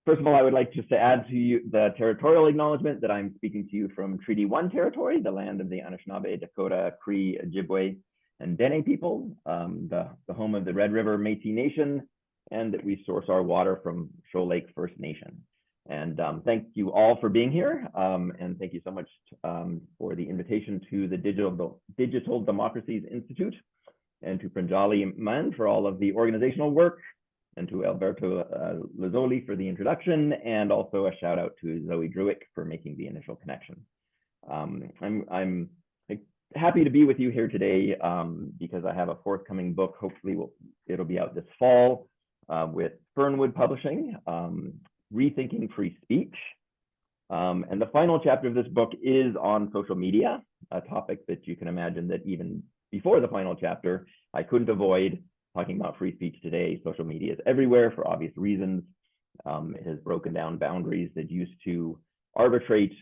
First of all, I would like just to add to you the territorial acknowledgement that I'm speaking to you from Treaty 1 territory, the land of the Anishinaabe, Dakota, Cree, Ojibwe, and Dene people, the home of the Red River Métis Nation, and that we source our water from Shoal Lake First Nation. And thank you all for being here, and thank you so much for the invitation to the Digital Democracies Institute, and to Pranjali Mann for all of the organizational work, and to Alberto Lazzoli for the introduction, and also a shout out to Zoe Druick for making the initial connection. I'm happy to be with you here today because I have a forthcoming book. Hopefully it'll be out this fall with Fernwood Publishing, Rethinking Free Speech. And the final chapter of this book is on social media, a topic that you can imagine that even before the final chapter, I couldn't avoid talking about free speech today. Social media is everywhere for obvious reasons. It has broken down boundaries that used to arbitrate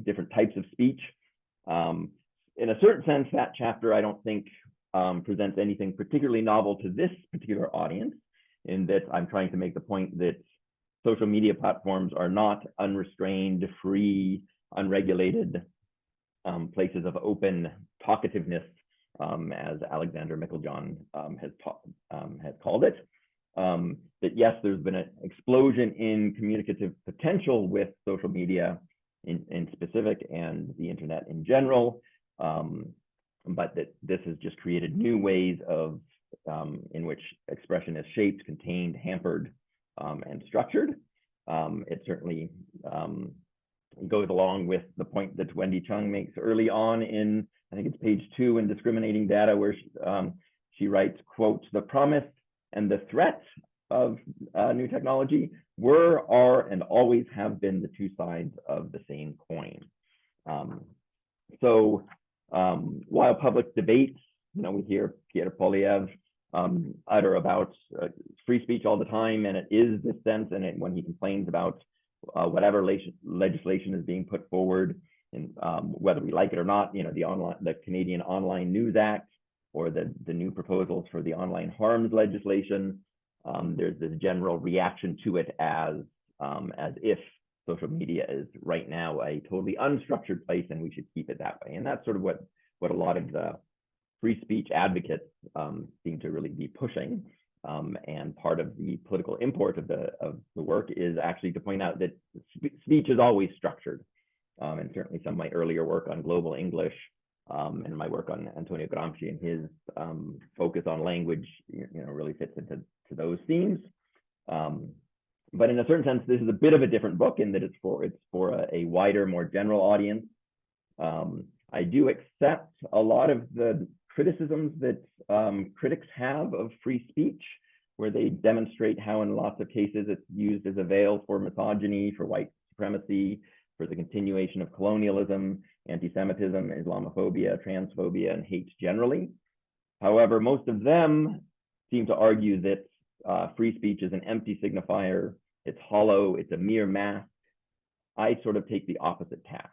different types of speech. In a certain sense, that chapter, I don't think presents anything particularly novel to this particular audience, in that I'm trying to make the point that social media platforms are not unrestrained, free, unregulated places of open talkativeness, as Alexander Meiklejohn has called it. That yes, there's been an explosion in communicative potential with social media in specific and the internet in general, but that this has just created new ways of in which expression is shaped, contained, hampered, and structured. It certainly goes along with the point that Wendy Chung makes early on in, I think it's page 2 in Discriminating Data, where she writes, quote, "The promise and the threat of new technology were, are, and always have been the two sides of the same coin." So while public debates, we hear Pierre Poilievre utter about free speech all the time, and it is this sense, and when he complains about whatever legislation is being put forward, and whether we like it or not, the Canadian Online News Act, or the new proposals for the online harms legislation, there's this general reaction to it as if social media is right now a totally unstructured place and we should keep it that way. And that's sort of what a lot of the free speech advocates seem to really be pushing. And part of the political import of the work is actually to point out that speech is always structured. And certainly some of my earlier work on global English and my work on Antonio Gramsci and his focus on language, really fits into those themes. But in a certain sense, this is a bit of a different book in that it's for a wider, more general audience. I do accept a lot of the criticisms that critics have of free speech, where they demonstrate how in lots of cases it's used as a veil for misogyny, for white supremacy, for the continuation of colonialism, anti-Semitism, Islamophobia, transphobia, and hate generally. However, most of them seem to argue that free speech is an empty signifier, it's hollow, it's a mere mask. I sort of take the opposite task.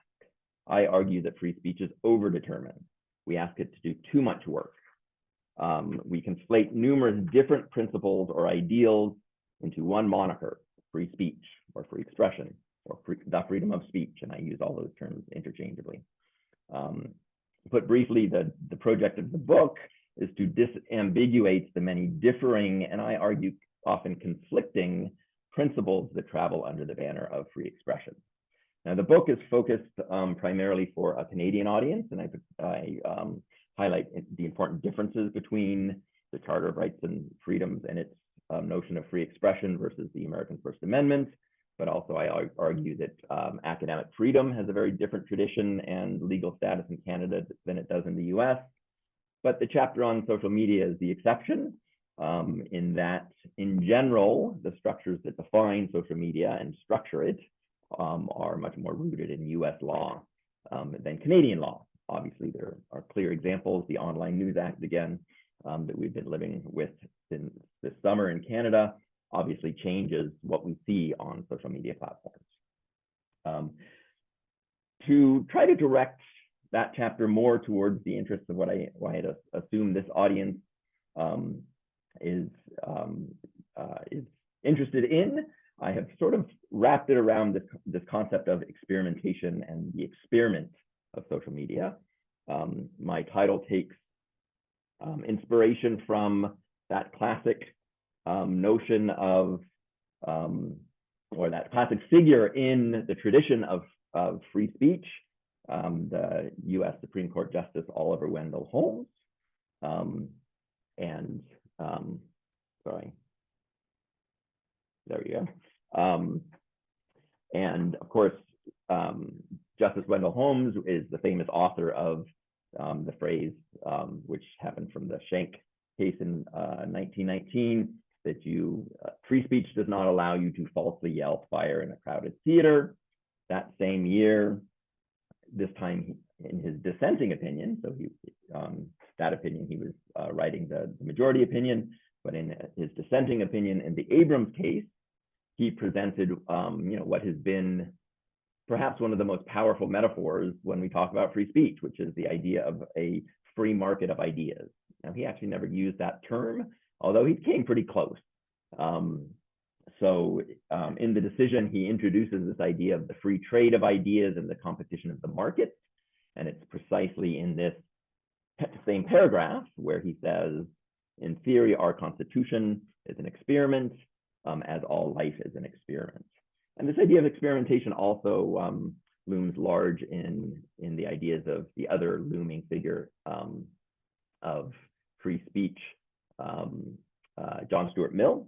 I argue that free speech is overdetermined. We ask it to do too much work. We conflate numerous different principles or ideals into one moniker: free speech, or free expression, or the freedom of speech, and I use all those terms interchangeably. Put briefly, the project of the book is to disambiguate the many differing, and I argue often conflicting, principles that travel under the banner of free expression. Now, the book is focused primarily for a Canadian audience, and I highlight the important differences between the Charter of Rights and Freedoms and its notion of free expression versus the American First Amendment. But also I argue that academic freedom has a very different tradition and legal status in Canada than it does in the US. But the chapter on social media is the exception, in that, in general, the structures that define social media and structure it are much more rooted in US law than Canadian law. Obviously, there are clear examples. The Online News Act, again, that we've been living with since this summer in Canada, obviously changes what we see on social media platforms. To try to direct that chapter more towards the interests of what I assume this audience is interested in, I have sort of wrapped it around this concept of experimentation and the experiment of social media. My title takes inspiration from that classic notion of, or that classic figure in the tradition of free speech, the US Supreme Court Justice Oliver Wendell Holmes. Sorry, there we go. And of course, Justice Wendell Holmes is the famous author of the phrase, which happened from the Schenck case in 1919, that free speech does not allow you to falsely yell fire in a crowded theater. That same year, this time in his dissenting opinion, so that opinion he was writing the majority opinion, but in his dissenting opinion in the Abrams case, he presented what has been perhaps one of the most powerful metaphors when we talk about free speech, which is the idea of a free market of ideas. Now, he actually never used that term, although he came pretty close. In the decision, he introduces this idea of the free trade of ideas and the competition of the market. And it's precisely in this same paragraph where he says, in theory, our Constitution is an experiment, as all life is an experiment. And this idea of experimentation also looms large in the ideas of the other looming figure of free speech, John Stuart Mill,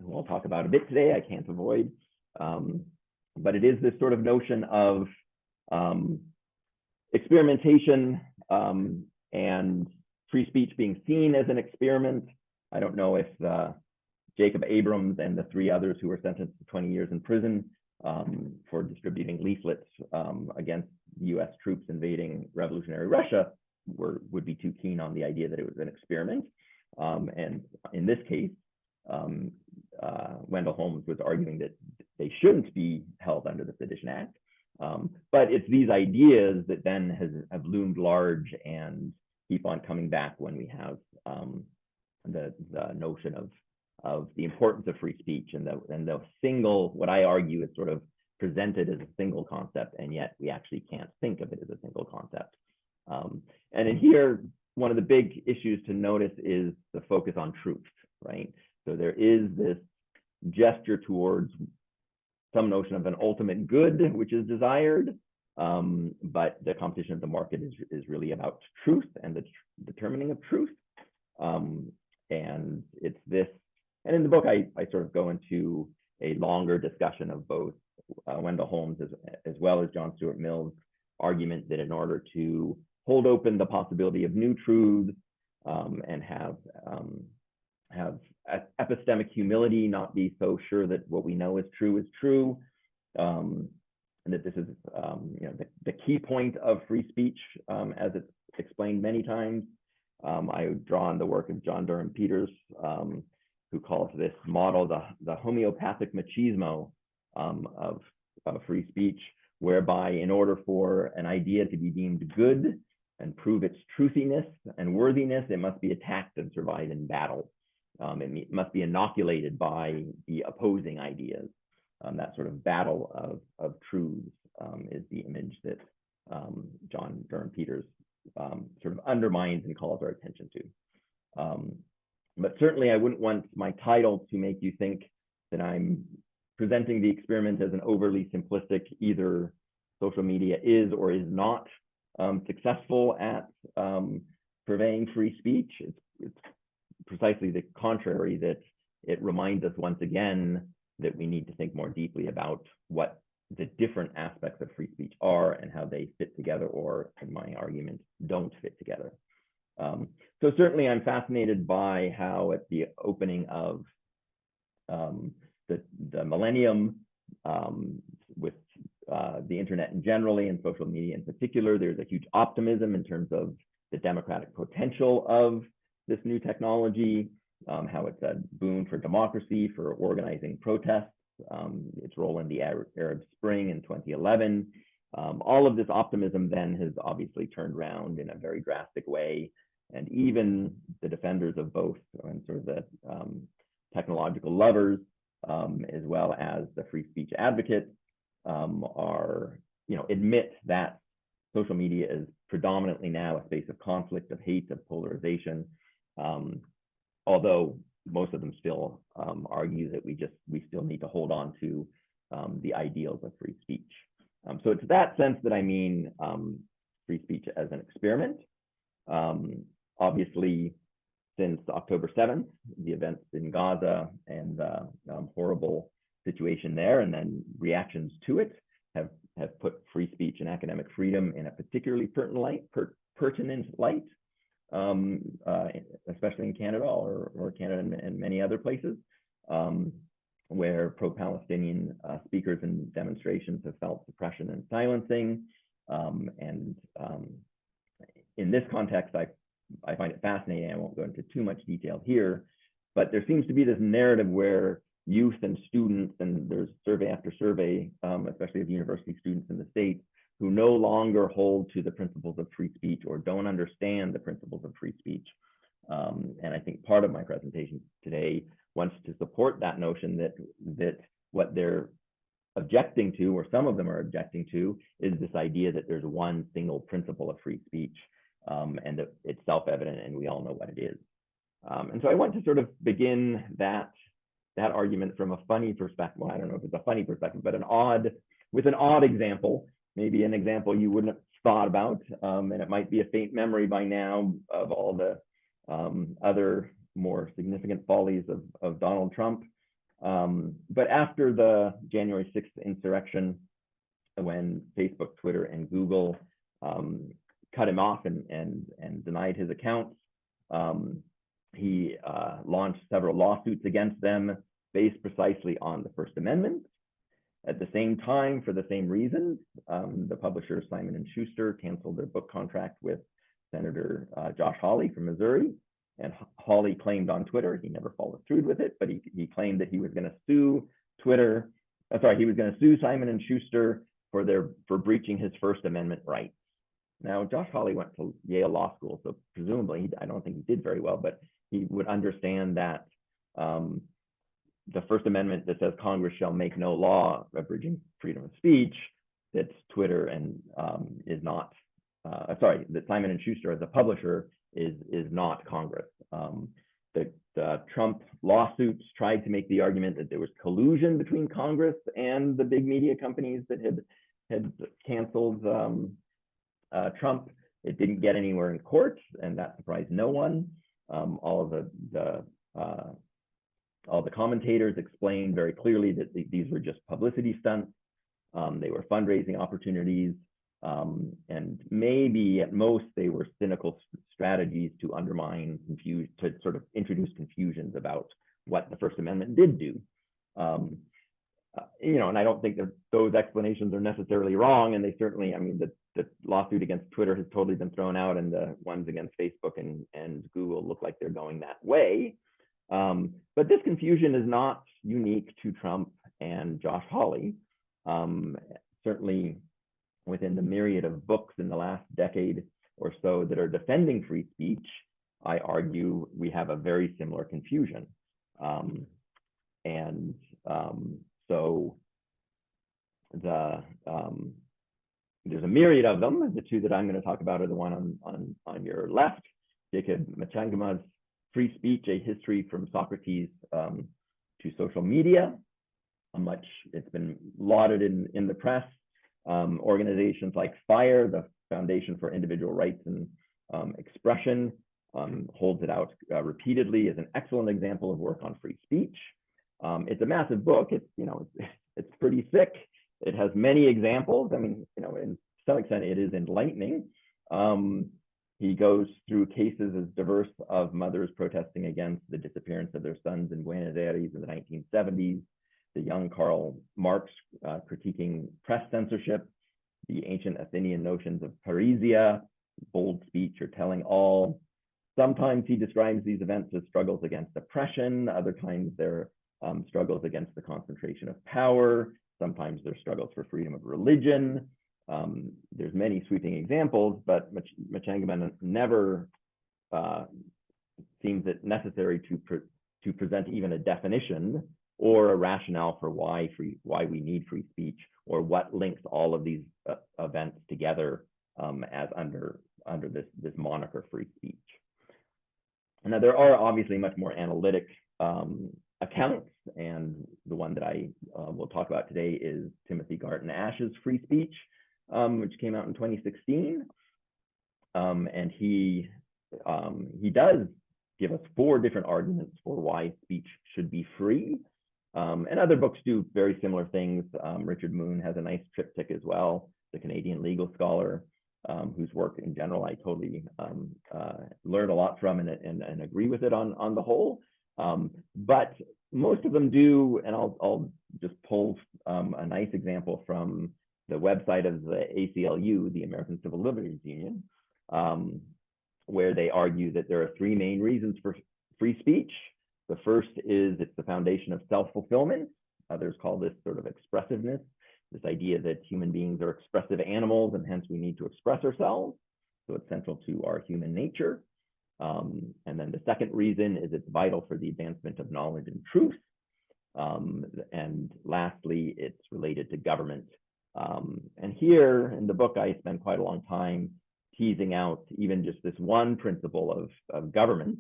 who I'll talk about a bit today, I can't avoid. But it is this sort of notion of experimentation and free speech being seen as an experiment. I don't know if Jacob Abrams and the three others who were sentenced to 20 years in prison for distributing leaflets against US troops invading revolutionary Russia would be too keen on the idea that it was an experiment. And in this case, Wendell Holmes was arguing that they shouldn't be held under the Sedition Act. But it's these ideas that then have loomed large and keep on coming back when we have the notion of the importance of free speech and the single, what I argue is sort of presented as a single concept, and yet we actually can't think of it as a single concept. And in here, one of the big issues to notice is the focus on truth, right? So there is this gesture towards some notion of an ultimate good, which is desired, but the competition of the market is really about truth and the determining of truth. And it's this, and in the book, I sort of go into a longer discussion of both Wendell Holmes as well as John Stuart Mill's argument that in order to hold open the possibility of new truths and have epistemic humility, not be so sure that what we know is true, and that this is the key point of free speech, as it's explained many times. I draw on the work of John Durham Peters, who calls this model the homeopathic machismo of free speech, whereby in order for an idea to be deemed good and prove its truthiness and worthiness, it must be attacked and survive in battle. It must be inoculated by the opposing ideas. That sort of battle of truths is the image that John Durham Peters sort of undermines and calls our attention to. But certainly I wouldn't want my title to make you think that I'm presenting the experiment as an overly simplistic, either social media is or is not successful at purveying free speech. It's precisely the contrary, that it reminds us once again that we need to think more deeply about what the different aspects of free speech are and how they fit together, or in my argument, don't fit together. So certainly I'm fascinated by how at the opening of the millennium, with the internet in generally and social media in particular, there's a huge optimism in terms of the democratic potential of this new technology, how it's a boon for democracy, for organizing protests, its role in the Arab Spring in 2011. All of this optimism then has obviously turned around in a very drastic way. And even the defenders of both, and sort of the technological lovers, as well as the free speech advocates, are, admit that social media is predominantly now a space of conflict, of hate, of polarization, although most of them still argue that we still need to hold on to the ideals of free speech. So it's that sense that I mean free speech as an experiment. Obviously, since October 7th, the events in Gaza and the horrible situation there, and then reactions to it have put free speech and academic freedom in a particularly pertinent light, especially in Canada or Canada and many other places, where pro-Palestinian speakers and demonstrations have felt suppression and silencing. In this context, I find it fascinating. I won't go into too much detail here, but there seems to be this narrative where youth and students, and there's survey after survey, especially of university students in the States, who no longer hold to the principles of free speech or don't understand the principles of free speech. And I think part of my presentation today wants to support that notion that what they're objecting to, or some of them are objecting to, is this idea that there's one single principle of free speech, and that it's self-evident and we all know what it is. And so I want to sort of begin that argument from a funny perspective. Well, I don't know if it's a funny perspective, but with an odd example, maybe an example you wouldn't have thought about, and it might be a faint memory by now of all the other more significant follies of Donald Trump. But after the January 6th insurrection, when Facebook, Twitter, and Google cut him off and denied his accounts, he launched several lawsuits against them based precisely on the First Amendment. At the same time, for the same reasons, the publisher Simon & Schuster canceled their book contract with Senator Josh Hawley from Missouri. And Hawley claimed on Twitter, he never followed through with it, but he claimed that he was going to sue he was going to sue Simon & Schuster for breaching his First Amendment rights. Now, Josh Hawley went to Yale Law School, so presumably, I don't think he did very well, but he would understand that the First Amendment that says Congress shall make no law abridging freedom of speech, that Twitter and is not, that Simon & Schuster as a publisher is not Congress. The Trump lawsuits tried to make the argument that there was collusion between Congress and the big media companies that had canceled Trump. It didn't get anywhere in court, and that surprised no one. All the commentators explained very clearly that these were just publicity stunts. They were fundraising opportunities, and maybe at most they were cynical strategies to undermine, confuse, to sort of introduce confusions about what the First Amendment did do. And I don't think that those explanations are necessarily wrong, and they certainly, the lawsuit against Twitter has totally been thrown out, and the ones against Facebook and Google look like they're going that way. But this confusion is not unique to Trump and Josh Hawley. Certainly within the myriad of books in the last decade or so that are defending free speech, I argue we have a very similar confusion. So there's a myriad of them. The two that I'm going to talk about are the one on your left, Jacob Mchangama's Free Speech, A History from Socrates to Social Media. Much it's been lauded in the press. Organizations like FIRE, the Foundation for Individual Rights and Expression, holds it out repeatedly as an excellent example of work on free speech. It's a massive book. It's pretty thick. It has many examples. In some extent, it is enlightening. He goes through cases as diverse of mothers protesting against the disappearance of their sons in Buenos Aires in the 1970s, the young Karl Marx critiquing press censorship, the ancient Athenian notions of parrhesia, bold speech or telling all. Sometimes he describes these events as struggles against oppression. Other times they're struggles against the concentration of power. Sometimes they're struggles for freedom of religion. There's many sweeping examples, but Mchangama never seems it necessary to present even a definition or a rationale for why we need free speech, or what links all of these events together as under this moniker free speech. And now there are obviously much more analytic accounts, and the one that I will talk about today is Timothy Garton Ash's Free Speech, which came out in 2016. And he does give us 4 different arguments for why speech should be free. And other books do very similar things. Richard Moon has a nice triptych as well, the Canadian legal scholar, whose work in general I totally learned a lot from and agree with it on the whole. But most of them do, and I'll just pull a nice example from the website of the ACLU, the American Civil Liberties Union, where they argue that there are 3 main reasons for free speech. The first is it's the foundation of self-fulfillment. Others call this sort of expressiveness, this idea that human beings are expressive animals and hence we need to express ourselves. So it's central to our human nature. And then the second reason is it's vital for the advancement of knowledge and truth. And lastly, it's related to government. And here in the book, I spend quite a long time teasing out even just this one principle of government,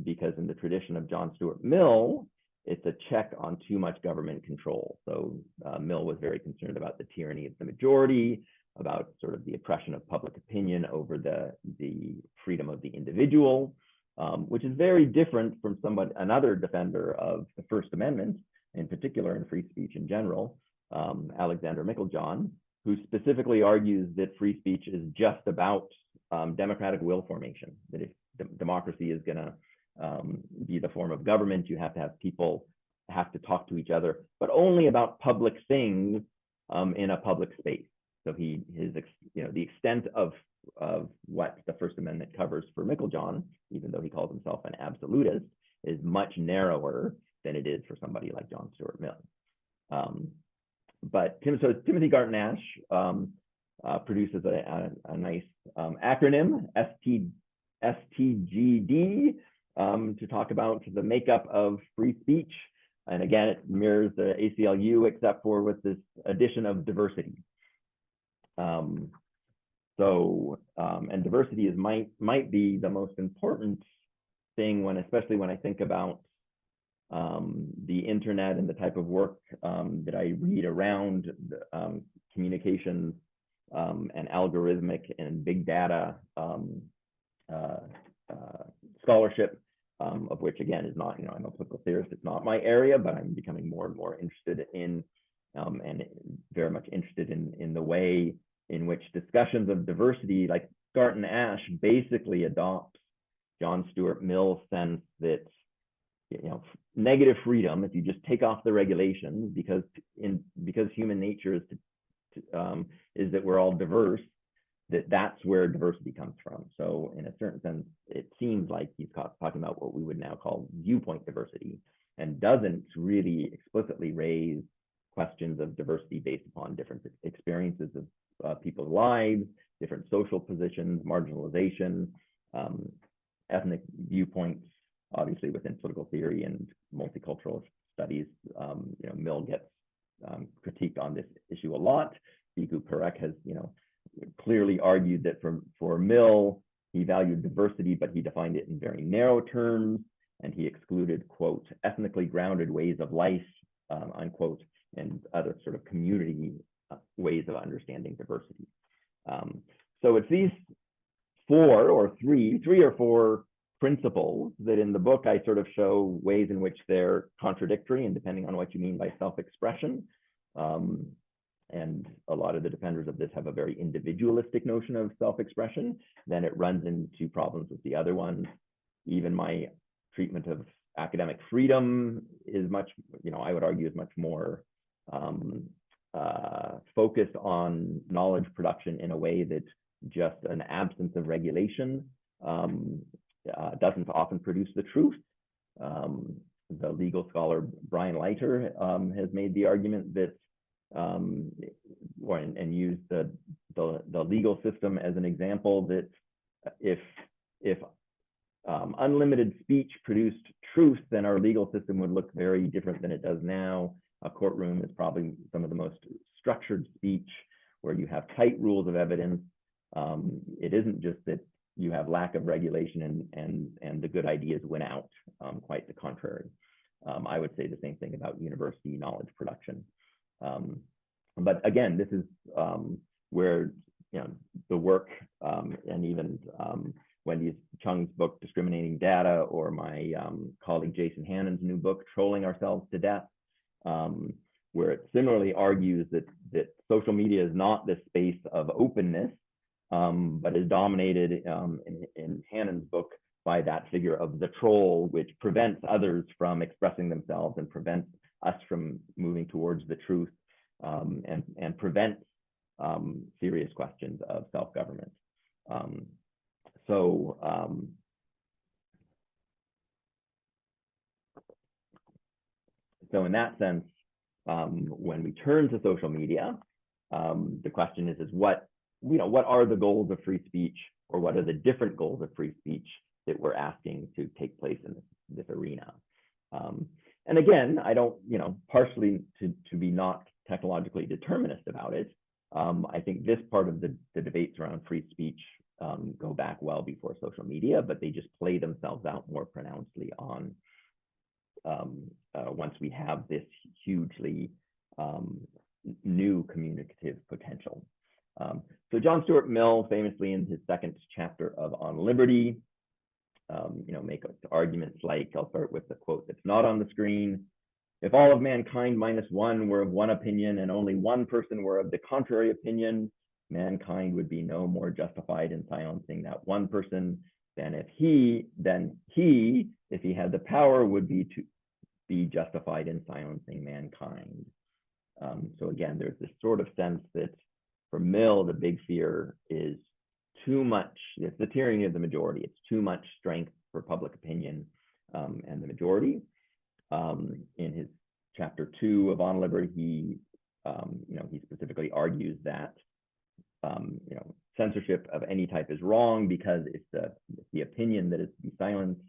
because in the tradition of John Stuart Mill, it's a check on too much government control. So Mill was very concerned about the tyranny of the majority, about sort of the oppression of public opinion over the freedom of the individual, which is very different from another defender of the First Amendment, in particular, and free speech in general, Alexander Meiklejohn, who specifically argues that free speech is just about democratic will formation, that if democracy is going to be the form of government, you have to have people have to talk to each other, but only about public things in a public space. So the extent of what the First Amendment covers for Meiklejohn, even though he calls himself an absolutist, is much narrower than it is for somebody like John Stuart Mill. But Timothy Garton Ash produces a nice acronym, STGD, to talk about the makeup of free speech. And again, it mirrors the ACLU, except for with this addition of diversity. And diversity might be the most important thing especially when I think about the internet and the type of work that I read around communications and algorithmic and big data scholarship, of which again is not, I'm a political theorist, it's not my area, but I'm becoming more and more interested in and very much interested in the way in which discussions of diversity, like Garton Ash, basically adopts John Stuart Mill's sense that negative freedom, if you just take off the regulations, because human nature is that we're all diverse, that's where diversity comes from. So in a certain sense, it seems like he's talking about what we would now call viewpoint diversity, and doesn't really explicitly raise questions of diversity based upon different experiences of people's lives, different social positions, marginalization, ethnic viewpoints. Obviously, within political theory and multicultural studies, Mill gets critiqued on this issue a lot. Biku Parekh has, clearly argued that for Mill, he valued diversity, but he defined it in very narrow terms, and he excluded, quote, ethnically grounded ways of life, unquote, and other sort of community ways of understanding diversity. So it's these three or four principles that in the book I sort of show ways in which they're contradictory, and depending on what you mean by self-expression. And a lot of the defenders of this have a very individualistic notion of self-expression. Then it runs into problems with the other ones. Even my treatment of academic freedom is much, I would argue is much more focused on knowledge production in a way that just an absence of regulation doesn't often produce the truth. The legal scholar Brian Leiter has made the argument that and used the legal system as an example, that if unlimited speech produced truth, then our legal system would look very different than it does now. A courtroom is probably some of the most structured speech where you have tight rules of evidence. It isn't just that you have lack of regulation and the good ideas win out, quite the contrary. I would say the same thing about university knowledge production. But again, this is where the work and even Wendy Chung's book, Discriminating Data, or my colleague Jason Hannon's new book, Trolling Ourselves to Death, where it similarly argues that social media is not this space of openness, but is dominated in Hannon's book by that figure of the troll, which prevents others from expressing themselves and prevents us from moving towards the truth, and prevents serious questions of self-government. So in that sense, when we turn to social media, the question is what are the goals of free speech, or what are the different goals of free speech that we're asking to take place in this arena? And again, I don't, partially to be not technologically determinist about it. I think this part of the debates around free speech go back well before social media, but they just play themselves out more pronouncedly on once we have this hugely new communicative potential. So John Stuart Mill, famously in his second chapter of On Liberty, make arguments like, I'll start with the quote that's not on the screen: "If all of mankind minus one were of one opinion and only one person were of the contrary opinion, mankind would be no more justified in silencing that one person than if he, if he had the power, would be justified in silencing mankind." So again, there's this sort of sense that for Mill, the big fear is too much. It's the tyranny of the majority. It's too much strength for public opinion and the majority. In his chapter 2 of On Liberty, he specifically argues that censorship of any type is wrong, because if the opinion that is to be silenced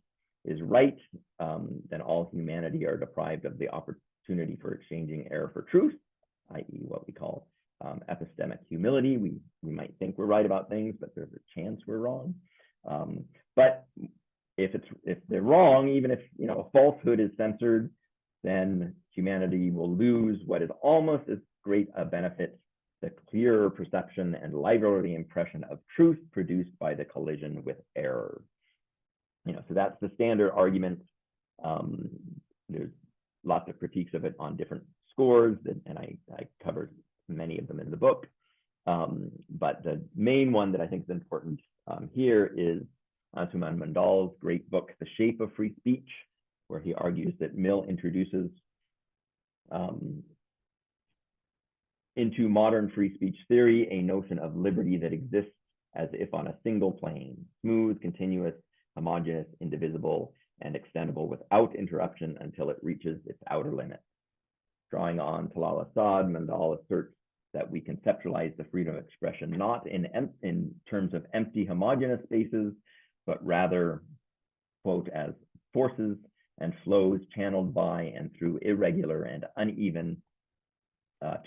is right, then all humanity are deprived of the opportunity for exchanging error for truth, i.e. what we call epistemic humility. We might think we're right about things, but there's a chance we're wrong. But if they're wrong, even if a falsehood is censored, then humanity will lose what is almost as great a benefit: the clearer perception and livelier impression of truth produced by the collision with error. So that's the standard argument. There's lots of critiques of it on different scores, and I covered many of them in the book. But the main one that I think is important here is Anshuman Mandal's great book, The Shape of Free Speech, where he argues that Mill introduces into modern free speech theory a notion of liberty that exists as if on a single plane, smooth, continuous, homogeneous, indivisible, and extendable without interruption until it reaches its outer limit. Drawing on Talal Asad, Mandal asserts that we conceptualize the freedom of expression not in terms of empty homogeneous spaces, but rather, quote, as forces and flows channeled by and through irregular and uneven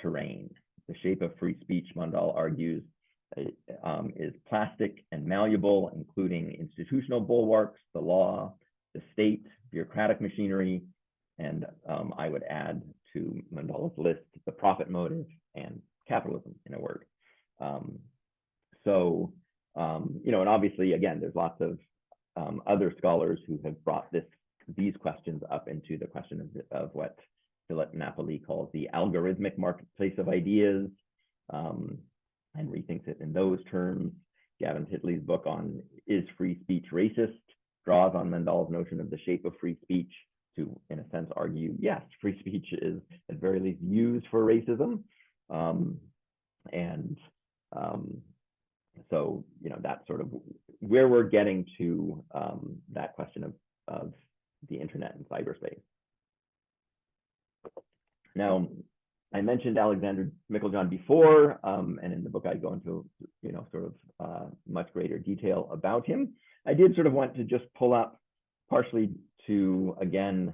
terrain. The shape of free speech, Mandal argues, is plastic and malleable, including institutional bulwarks, the law, the state, bureaucratic machinery, and I would add to Mandal's list the profit motive and capitalism, in a word. And obviously, again, there's lots of other scholars who have brought these questions up into the question of what Philip Napoli calls the algorithmic marketplace of ideas, and rethinks it in those terms. Gavin Titley's book on Is Free Speech Racist draws on Mandal's notion of the shape of free speech to, in a sense, argue, yes, free speech is at very least used for racism. So, that's sort of where we're getting to that question of the internet and cyberspace. Now, I mentioned Alexander Meiklejohn before, and in the book I go into, sort of much greater detail about him. I did sort of want to just pull up partially to, again,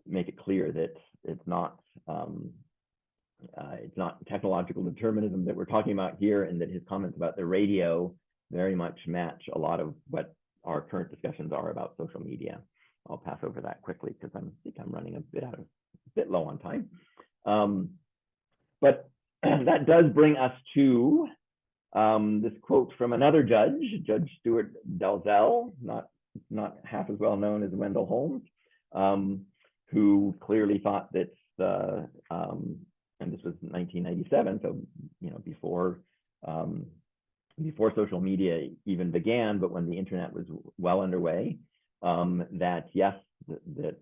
make it clear that it's not technological determinism that we're talking about here, and that his comments about the radio very much match a lot of what our current discussions are about social media. I'll pass over that quickly because I think I'm running a bit low on time. But that does bring us to this quote from another judge, Judge Stuart Dalzell, not half as well known as Wendell Holmes, who clearly thought that and this was 1997, so before social media even began, but when the internet was well underway, that yes, that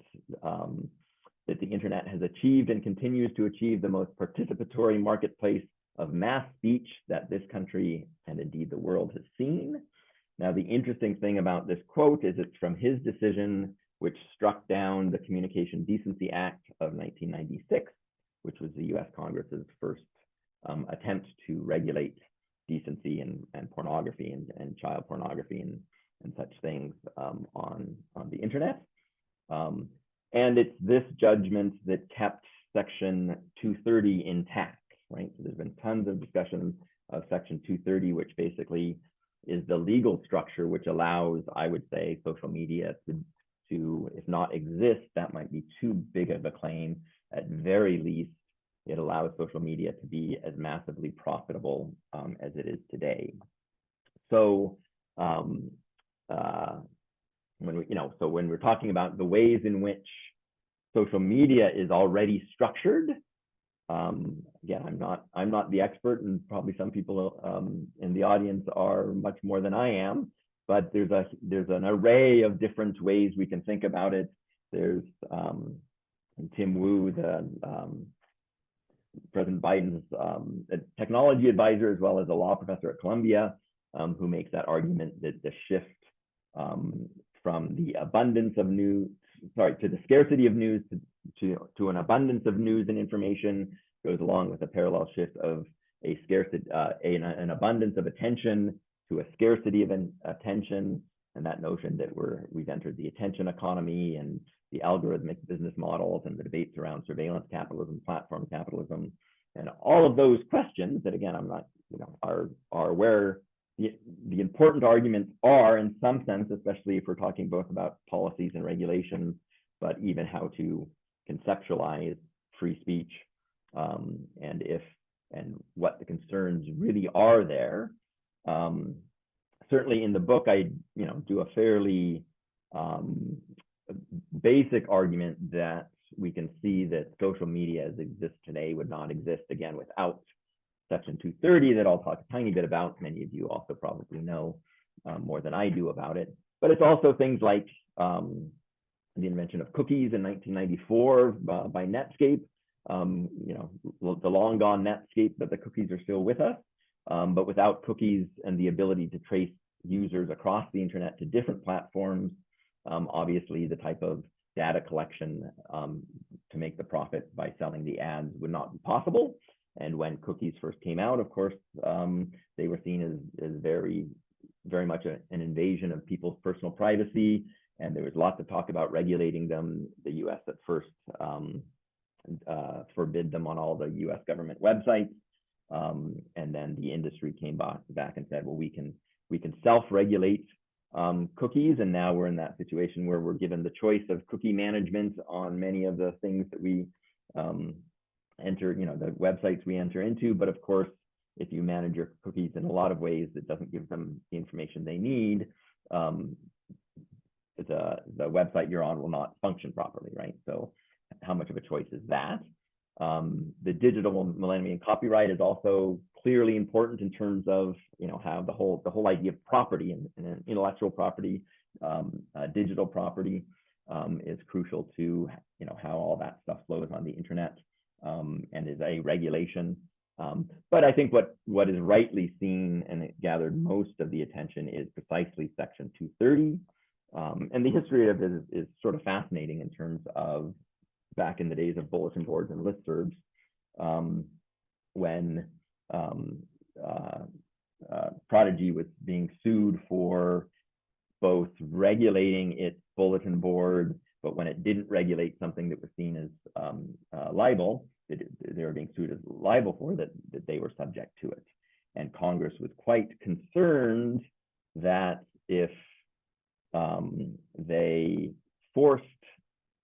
the internet has achieved and continues to achieve the most participatory marketplace of mass speech that this country and indeed the world has seen. Now, the interesting thing about this quote is it's from his decision, which struck down the Communication Decency Act of 1996, which was the US Congress's first attempt to regulate decency and pornography and child pornography and such things on the internet. And it's this judgment that kept Section 230 intact, right? So there's been tons of discussions of Section 230, which basically is the legal structure which allows, I would say, social media to, if not exist, that might be too big of a claim. At very least, it allows social media to be as massively profitable as it is today. So when we're talking about the ways in which social media is already structured, again, I'm not the expert, and probably some people in the audience are much more than I am, but there's an array of different ways we can think about it. There's Tim Wu, President Biden's technology advisor, as well as a law professor at Columbia, who makes that argument that the shift from the abundance of news, to the scarcity of news to an abundance of news and information goes along with a parallel shift of a scarcity, an abundance of attention to a scarcity of attention, and that notion that we've entered the attention economy and the algorithmic business models and the debates around surveillance capitalism, platform capitalism, and all of those questions that, again, I'm not, are where the important arguments are in some sense, especially if we're talking both about policies and regulations, but even how to conceptualize free speech and what the concerns really are there. Certainly in the book, I do a fairly basic argument that we can see that social media as exists today would not exist, again, without Section 230 that I'll talk a tiny bit about. Many of you also probably know more than I do about it. But it's also things like the invention of cookies in 1994 by Netscape. The long gone Netscape, but the cookies are still with us. But without cookies and the ability to trace users across the internet to different platforms, obviously the type of data collection to make the profit by selling the ads would not be possible. And when cookies first came out, of course, they were seen as very, very much an invasion of people's personal privacy. And there was lots of talk about regulating them. The US at first forbid them on all the US government websites. And then the industry came back and said, well, we can self-regulate cookies. And now we're in that situation where we're given the choice of cookie management on many of the things that we enter, the websites we enter into. But of course, if you manage your cookies in a lot of ways that doesn't give them the information they need, the website you're on will not function properly, right? So how much of a choice is that? The digital millennium copyright is also clearly important in terms of how the whole idea of property and intellectual property, digital property is crucial to how all that stuff flows on the internet and is a regulation. But I think what is rightly seen and it gathered most of the attention is precisely Section 230. And the history of it is sort of fascinating in terms of back in the days of bulletin boards and listservs, when Prodigy was being sued for both regulating its bulletin board, but when it didn't regulate something that was seen as libel, they were being sued as libel for that they were subject to it. And Congress was quite concerned that if they forced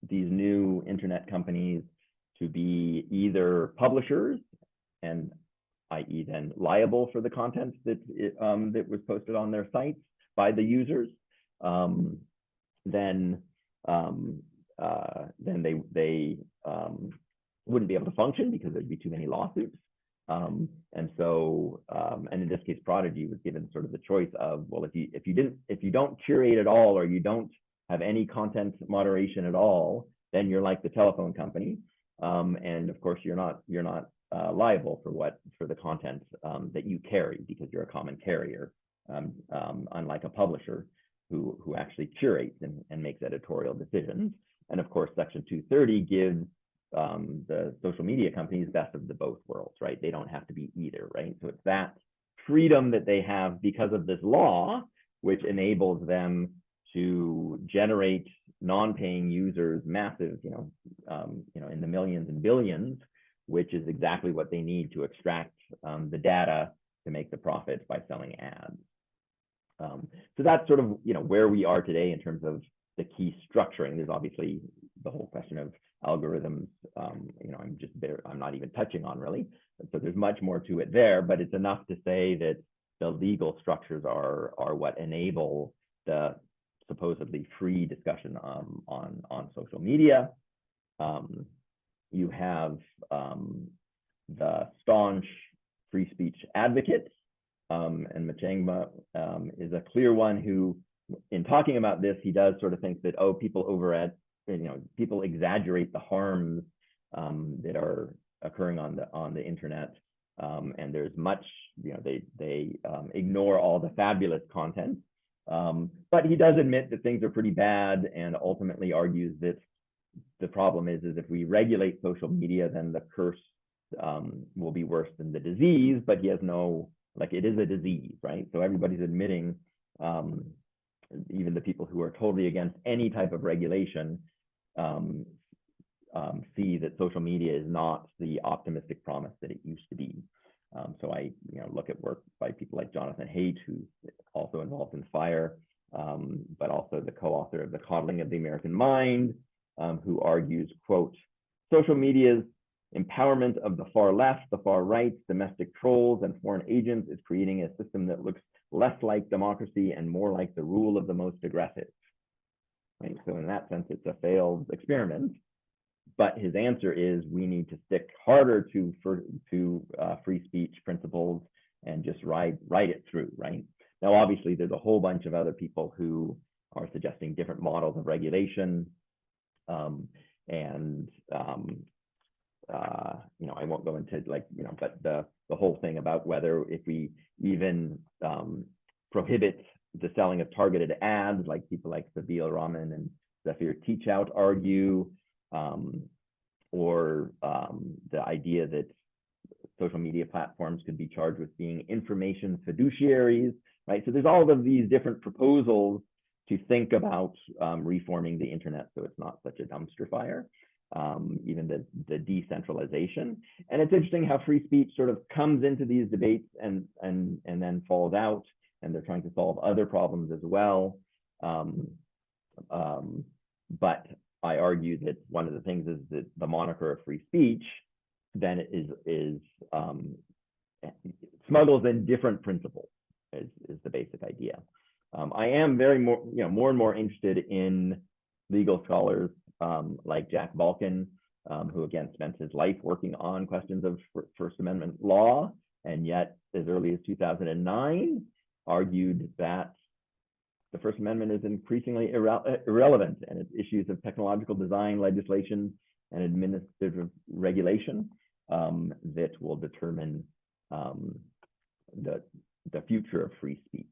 these new internet companies to be either publishers, and i.e. then liable for the content that that was posted on their sites by the users, then they wouldn't be able to function because there'd be too many lawsuits. And so, and in this case, Prodigy was given sort of the choice of, well, if you don't curate at all, or you don't have any content moderation at all, then you're like the telephone company, and of course you're not liable for the content that you carry, because you're a common carrier, unlike a publisher who actually curates and makes editorial decisions. And of course, Section 230 gives the social media companies best of the both worlds, right? They don't have to be either, right? So it's that freedom that they have because of this law, which enables them to generate non-paying users, massive, in the millions and billions, which is exactly what they need to extract the data to make the profit by selling ads. So that's sort of where we are today in terms of the key structuring. There's obviously the whole question of algorithms. I'm not even touching on really. So there's much more to it there, but it's enough to say that the legal structures are what enable the supposedly free discussion on social media. You have the staunch free speech advocates, and Machangma is a clear one who, in talking about this, he does sort of think that, oh, people exaggerate the harms that are occurring on the internet, and there's much, they ignore all the fabulous content. But he does admit that things are pretty bad, and ultimately argues that the problem is if we regulate social media, then the curse will be worse than the disease. But he has no, it is a disease, right? So everybody's admitting, even the people who are totally against any type of regulation, see that social media is not the optimistic promise that it used to be. So I look at work by people like Jonathan Haidt, who's also involved in FIRE, but also the co-author of The Coddling of the American Mind, who argues, quote, social media's empowerment of the far left, the far right, domestic trolls, and foreign agents is creating a system that looks less like democracy and more like the rule of the most aggressive. Right? So in that sense, it's a failed experiment. But his answer is we need to stick harder to free speech principles and just ride it through, right? Now, obviously, there's a whole bunch of other people who are suggesting different models of regulation. I won't go into but the whole thing about whether if we even prohibit the selling of targeted ads, like people like Sabeel Rahman and Zafir Teachout argue, or the idea that social media platforms could be charged with being information fiduciaries, right? So there's all of these different proposals to think about reforming the internet so it's not such a dumpster fire, even the decentralization. And it's interesting how free speech sort of comes into these debates and then falls out, and they're trying to solve other problems as well. But I argue that one of the things is that the moniker of free speech then is smuggles in different principles is the basic idea. I am more and more interested in legal scholars like Jack Balkin, who again spent his life working on questions of First Amendment law, and yet as early as 2009 argued that the First Amendment is increasingly irrelevant, and its issues of technological design, legislation, and administrative regulation that will determine the future of free speech.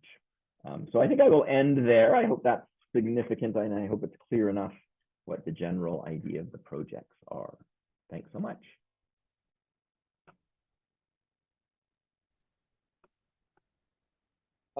So I think I will end there. I hope that's significant, and I hope it's clear enough what the general idea of the projects are. Thanks so much.